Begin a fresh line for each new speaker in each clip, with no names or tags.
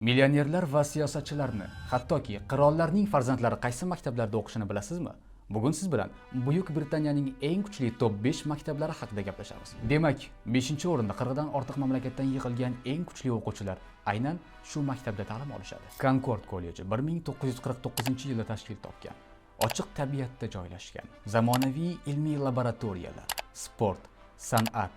Millionerlar va siyosatchilarni, hattoki qirollarning farzandlari qaysi maktablarda o'qishini bilasizmi? Bugun siz bilan Buyuk Britaniyaning eng kuchli top 5 maktablari haqida gaplashamiz. Demak, 5-o'rinda 40 dan ortiq mamlakatdan yig'ilgan eng kuchli o'quvchilar aynan shu maktabda ta'lim olishadi. Concord kolleji 1949-yilda tashkil topgan. Ochiq tabiatda joylashgan. Zamonaviy ilmiy laboratoriyalar, sport, san'at,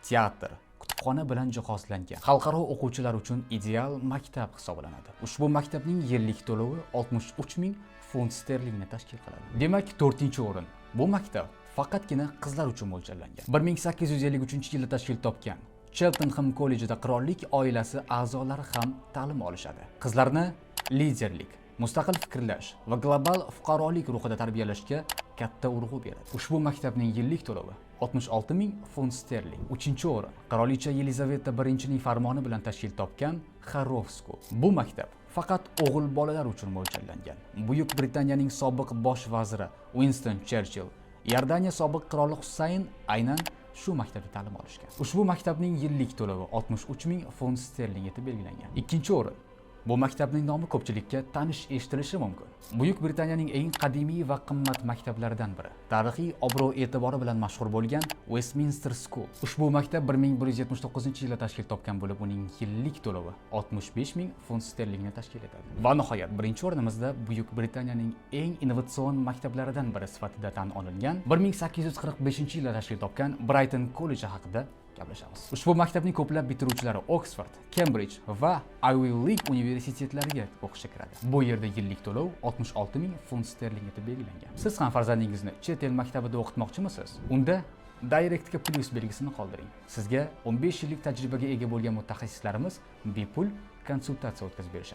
teatr, kutubxona bilan jihozlangan xalqaro o'quvchilar uchun ideal maktab hisoblanadi. Ushbu maktabning yillik to'lovi 63 ming funt sterlingni tashkil qiladi. Demak, 4-o'rin. Bu maktab faqatgina qizlar uchun mo'ljallangan. 1853-yilda tashkil topgan Cheltenham kollejida qirollik oilasi a'zolari ham ta'lim olishadi. Qizlarni liderlik, mustaqil fikrlash va global fuqarolik ruhida tarbiyalashga katta urg'u beradi. Ushbu maktabning yillik to'lovi 66 ming funt sterling. 3-o'rin. Qirolicha Yelizaveta I-ning farmoni bilan tashkil topgan Harrow School. Bu maktab faqat o'g'il bolalar uchun mo'ljallangan. Buyuk Britaniyaning sobiq bosh vaziri Winston Churchill, Iordaniya sobiq qiroli Husayn aynan shu maktabda ta'lim olishgan. Ushbu maktabning yillik to'lovi 63 ming funt sterling etib belgilangan. 2-o'rin. Bu maktabning nomi ko'pchilikka tanish eshitilishi mumkin. Buyuk Britaniyaning eng qadimiy va qimmat maktablaridan biri. Tarixiy obro'-e'tibori bilan mashhur bo'lgan Westminster School. Ushbu maktab 1179-yilda tashkil topgan bo'lib, uning yillik to'lovi 65 ming funt sterlingni tashkil etadi. Va nihoyat, 1-o'rnimizda Buyuk Britaniyaning eng innovatsion maktablaridan biri sifatida tan olingan 1845-yilda tashkil topgan Brighton kolleji haqida gaplashamiz. Ushbu maktabning ko'plab bitiruvchilari Oxford, Cambridge va Ivy League universitetlariga o'qishga kiradi. Bu yerda yillik to'lov 66 ming funt sterling etib belgilangan. Siz ham farzandingizni chet el maktabida o'qitmoqchimisiz? Unda Directga plus belgisini qoldiring. Sizga 15 yillik tajribaga ega bo'lgan mutaxassislarimiz bepul konsultatsiya o'tkazib berishadi.